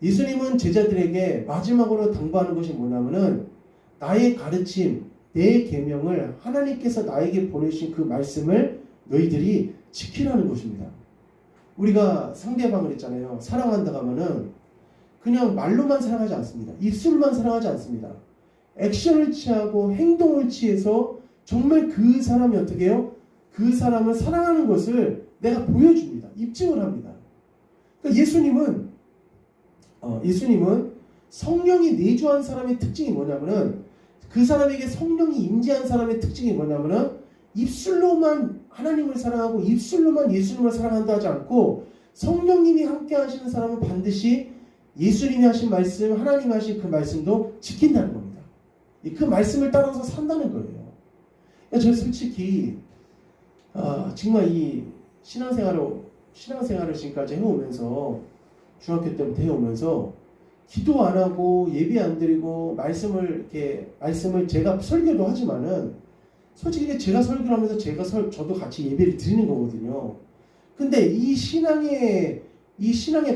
예수님은 제자들에게 마지막으로 당부하는 것이 뭐냐면은 나의 가르침, 내 계명을 하나님께서 나에게 보내신 그 말씀을 너희들이 지키라는 것입니다. 우리가 상대방을 했잖아요. 사랑한다고 하면은 그냥 말로만 사랑하지 않습니다. 입술만 사랑하지 않습니다. 액션을 취하고 행동을 취해서 정말 그 사람이 어떻게 해요? 그 사람을 사랑하는 것을 내가 보여줍니다. 입증을 합니다. 그러니까 예수님은 성령이 내주한 사람의 특징이 뭐냐면은 그 사람에게 성령이 임재한 사람의 특징이 뭐냐면은 입술로만 하나님을 사랑하고 입술로만 예수님을 사랑한다 하지 않고 성령님이 함께 하시는 사람은 반드시 예수님이 하신 말씀, 하나님이 하신 그 말씀도 지킨다는 겁니다. 그 말씀을 따라서 산다는 거예요. 저는 솔직히 정말 이 신앙생활을 지금까지 해오면서 중학교 때부터 해오면서 기도 안 하고 예배 안 드리고 말씀을 제가 설교도 하지만은 솔직히 제가 설교를 하면서 저도 같이 예배를 드리는 거거든요. 근데 이 신앙의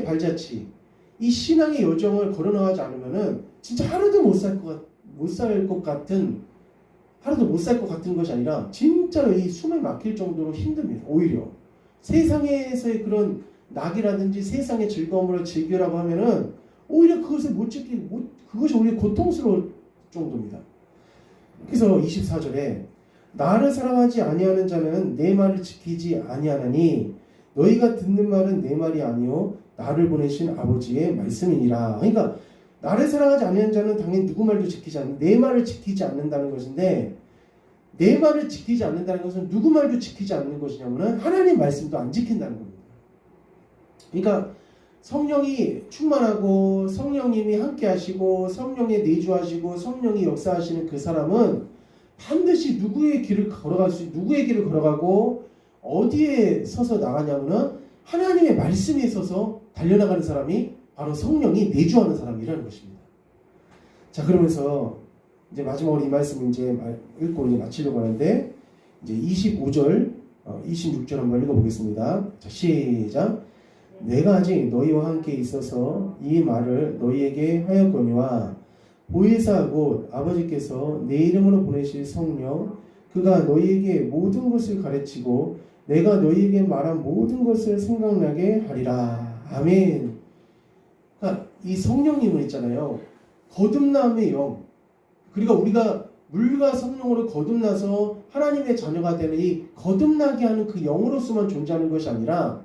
발자취, 이 신앙의 여정을 걸어나가지 않으면은 진짜 하루도 못 살 것 같은 것이 아니라 진짜로 이 숨을 막힐 정도로 힘듭니다. 오히려 세상에서의 그런 낙이라든지 세상의 즐거움을 즐기라고 하면은 오히려 그것을 그것이 오히려 고통스러울 정도입니다. 그래서 24절에 나를 사랑하지 아니하는 자는 내 말을 지키지 아니하나니 너희가 듣는 말은 내 말이 아니요 나를 보내신 아버지의 말씀이니라. 그러니까 나를 사랑하지 아니하는 자는 당연히 누구 말도 지키지 않는 내 말을 지키지 않는다는 것인데 내 말을 지키지 않는다는 것은 누구 말도 지키지 않는 것이냐면은 하나님 말씀도 안 지킨다는 겁니다. 그러니까 성령이 충만하고 성령님이 함께 하시고 성령에 내주하시고 성령이 역사하시는 그 사람은 반드시 누구의 길을 걸어가고 어디에 서서 나가냐면은 하나님의 말씀에 서서 달려나가는 사람이 바로 성령이 내주하는 사람이라는 것입니다. 자, 그러면서 이제 마지막으로 이 말씀 이제 읽고 이제 마치려고 하는데 이제 25절, 26절 한번 읽어보겠습니다. 자, 시작. 내가 아직 너희와 함께 있어서 이 말을 너희에게 하였거니와 보혜사 곧 아버지께서 내 이름으로 보내실 성령 그가 너희에게 모든 것을 가르치고 내가 너희에게 말한 모든 것을 생각나게 하리라. 아멘. 그러니까 이 성령님은 있잖아요. 거듭남의 영. 그리고 우리가 물과 성령으로 거듭나서 하나님의 자녀가 되는 이 거듭나게 하는 그 영으로서만 존재하는 것이 아니라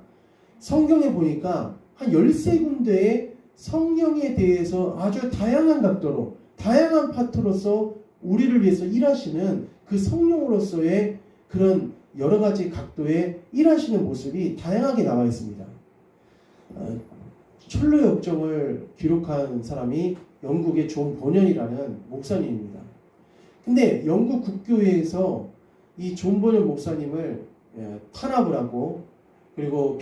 성경에 보니까 한 13군데의 성령에 대해서 아주 다양한 각도로 다양한 파트로서 우리를 위해서 일하시는 그 성령으로서의 그런 여러 가지 각도의 일하시는 모습이 다양하게 나와 있습니다. 철로 역정을 기록한 사람이 영국의 존 버년이라는 목사님입니다. 근데 영국 국교회에서 이 존 버년 목사님을 탄압을 하고 그리고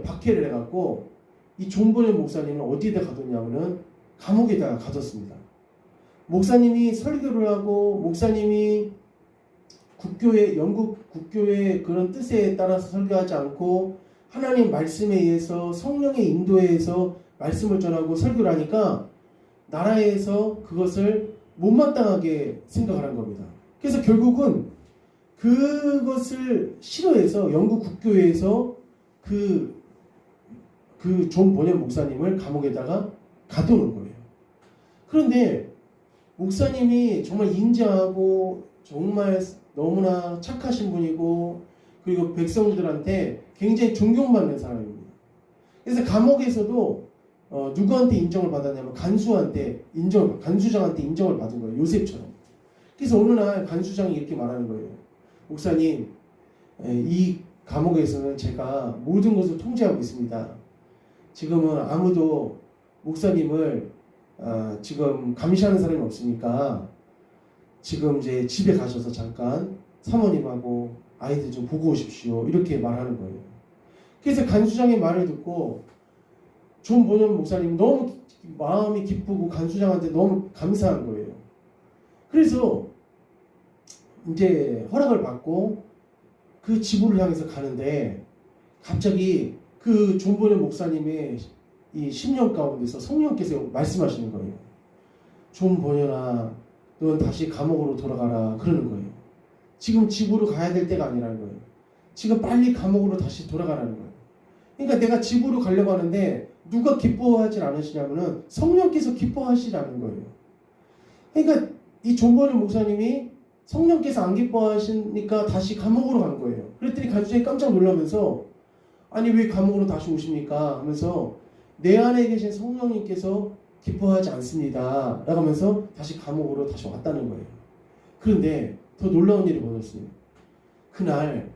박해를 해갖고 이 존 버년 목사님은 어디에다 가뒀냐면은 감옥에다가 가뒀습니다. 목사님이 설교를 하고 목사님이 영국 국교의 그런 뜻에 따라서 설교하지 않고 하나님 말씀에 의해서 성령의 인도에 의해서 말씀을 전하고 설교를 하니까 나라에서 그것을 못마땅하게 생각을 한 겁니다. 그래서 결국은 그것을 싫어해서 영국 국교회에서 그 존 버년 목사님을 감옥에다가 가두는 거예요. 그런데 목사님이 정말 인자하고 정말 너무나 착하신 분이고 그리고 백성들한테 굉장히 존경받는 사람입니다. 그래서 감옥에서도 누구한테 인정을 받았냐면 간수장한테 인정을 받은 거예요. 요셉처럼. 그래서 어느 날 간수장이 이렇게 말하는 거예요. 목사님, 이 감옥에서는 제가 모든 것을 통제하고 있습니다. 지금은 아무도 목사님을 지금 감시하는 사람이 없으니까 지금 이제 집에 가셔서 잠깐 사모님하고 아이들 좀 보고 오십시오. 이렇게 말하는 거예요. 그래서 간수장의 말을 듣고 존 버년 목사님 너무 마음이 기쁘고 간수장한테 너무 감사한 거예요. 그래서 이제 허락을 받고 그 지부를 향해서 가는데 갑자기 그 존 버년 목사님의 이 10년 가운데서 성령께서 말씀하시는 거예요. 좀 보여라. 넌 다시 감옥으로 돌아가라. 그러는 거예요. 지금 집으로 가야 될 때가 아니라는 거예요. 지금 빨리 감옥으로 다시 돌아가라는 거예요. 그러니까 내가 집으로 가려고 하는데 누가 기뻐하지 않으시냐면은 성령께서 기뻐하시라는 거예요. 그러니까 이 존 버년 목사님이 성령께서 안 기뻐하시니까 다시 감옥으로 간 거예요. 그랬더니 간수장이 깜짝 놀라면서 아니 왜 감옥으로 다시 오십니까? 하면서 내 안에 계신 성령님께서 기뻐하지 않습니다. 라고 하면서 다시 감옥으로 다시 왔다는 거예요. 그런데 더 놀라운 일이 뭐였어요? 그날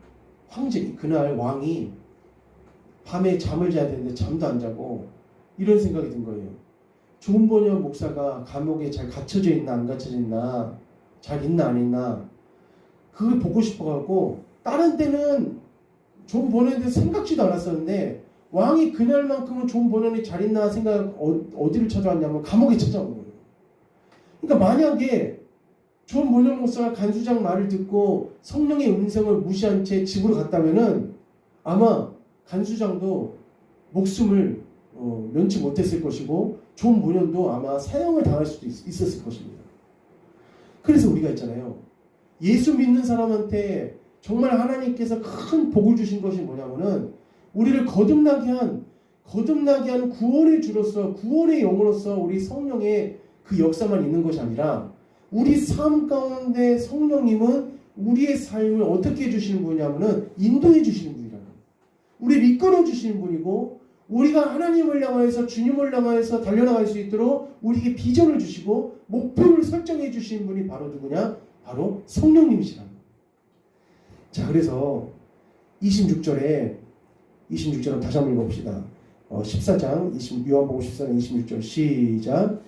왕이 밤에 잠을 자야 되는데 잠도 안 자고 이런 생각이 든 거예요. 존 버년 목사가 감옥에 잘 갇혀져 있나 안 갇혀져 있나, 잘 있나 안 있나, 그걸 보고 싶어갖고 다른 때는 존 버년에 생각지도 않았었는데 왕이 그날만큼은 존 버년이 잘 있나 생각 어디를 찾아왔냐면 감옥에 찾아온 거예요. 그러니까 만약에 존 버년 목사가 간수장 말을 듣고 성령의 음성을 무시한 채 집으로 갔다면은 아마 간수장도 목숨을 면치 못했을 것이고 존 버년도 아마 사형을 당할 수도 있었을 것입니다. 그래서 우리가 있잖아요. 예수 믿는 사람한테 정말 하나님께서 큰 복을 주신 것이 뭐냐면은 우리를 거듭나게 한 구원의 주로서, 구원의 영으로서 우리 성령의 그 역사만 있는 것이 아니라 우리 삶 가운데 성령님은 우리의 삶을 어떻게 해주시는 분이냐면은 인도해 주시는 분이라는 거예요. 우리를 이끌어 주시는 분이고 우리가 하나님을 향하여서 주님을 향하여서 달려나갈 수 있도록 우리에게 비전을 주시고 목표를 설정해 주시는 분이 바로 누구냐? 바로 성령님이시라는 거예요. 자, 그래서 26절에 다시 한번 읽어봅시다. 14장 요한복음 14장 26절 시작.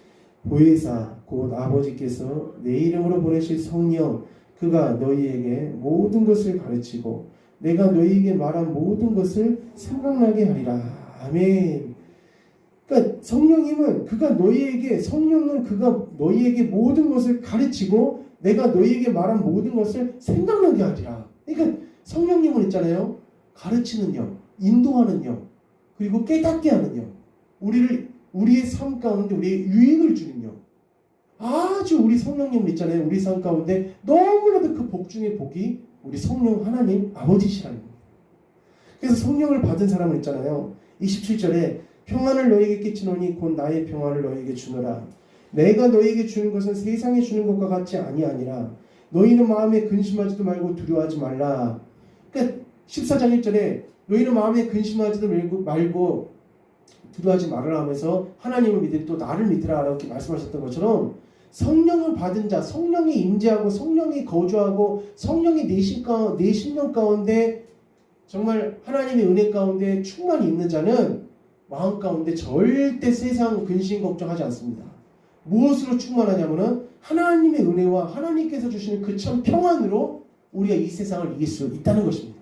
보혜사 곧 아버지께서 내 이름으로 보내실 성령 그가 너희에게 모든 것을 가르치고 내가 너희에게 말한 모든 것을 생각나게 하리라. 아멘. 그러니까 성령은 그가 너희에게 모든 것을 가르치고 내가 너희에게 말한 모든 것을 생각나게 하리라. 그러니까 성령님은 있잖아요. 가르치는 영, 인도하는 영, 그리고 깨닫게 하는 영, 우리의 삶 가운데 우리의 유익을 주는 영. 아주 우리 성령님은 있잖아요. 우리 삶 가운데 너무나도 그 복 중의 복이 우리 성령 하나님 아버지시라는 거예요. 그래서 성령을 받은 사람은 있잖아요. 27절에 평안을 너희에게 끼치노니 곧 나의 평안을 너희에게 주노라. 내가 너희에게 주는 것은 세상에 주는 것과 같이 아니하니라. 너희는 마음에 근심하지도 말고 두려워하지 말라. 그러니까 14장 1절에 너희는 마음에 근심하지도 말고 두려워하지 말으라 하면서 하나님을 믿으니 또 나를 믿으라 이렇게 말씀하셨던 것처럼 성령을 받은 자, 성령이 임재하고 성령이 거주하고 성령이 내 심령 가운데 정말 하나님의 은혜 가운데 충만히 있는 자는 마음 가운데 절대 세상 근심 걱정하지 않습니다. 무엇으로 충만하냐면은 하나님의 은혜와 하나님께서 주시는 그 참 평안으로 우리가 이 세상을 이길 수 있다는 것입니다.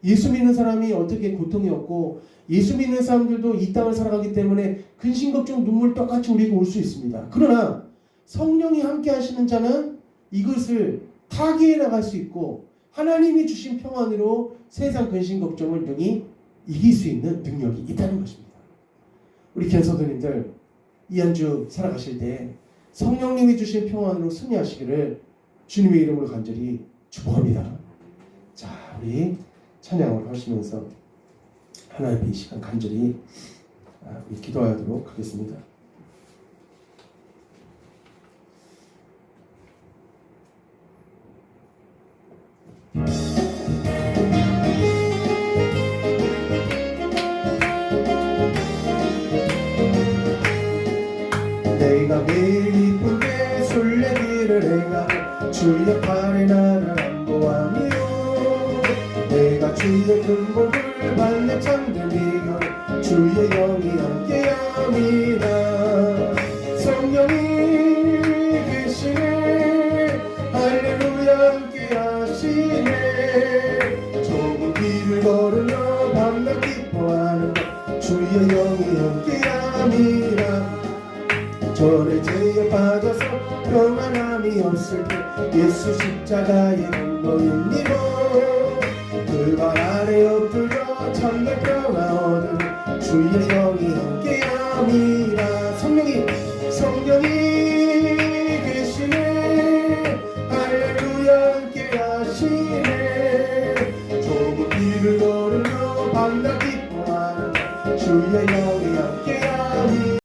예수 믿는 사람이 어떻게 고통이 없고 예수 믿는 사람들도 이 땅을 살아가기 때문에 근심 걱정 눈물 똑같이 우리에게 올 수 있습니다. 그러나 성령이 함께 하시는 자는 이것을 타개해 나갈 수 있고 하나님이 주신 평안으로 세상 근심 걱정을 능히 이길 수 있는 능력이 있다는 것입니다. 우리 견서도님들 이 한 주 살아가실 때 성령님이 주신 평안으로 승리하시기를 주님의 이름으로 간절히 축복합니다. 자, 우리 찬양을 하시면서 하나님의 이 시간 간절히 우리 기도하도록 하겠습니다. 내가 매일 기쁘게 술래기를 행하며 주의 팔에 나를 안보하며 내가 주의 큰 복을 받는 참된 비결 주의 영이 함께함이라. 성령이 계시네 할렐루야 함께하시네. 좁은 길을 걸으며 밤낮 기뻐하는 주의 영이 함께함이라. 저를 죄에 빠져서 평안함이 없을 때 예수 십자가의 근거입니다. 그 발 아래 엎드려 참된 평화 얻은 주의 영이 함께 성령이 계시네. 할렐루야 함께 하시네. 좁은 길을 걸으며 밤낮 기뻐하는 주의 영이 함께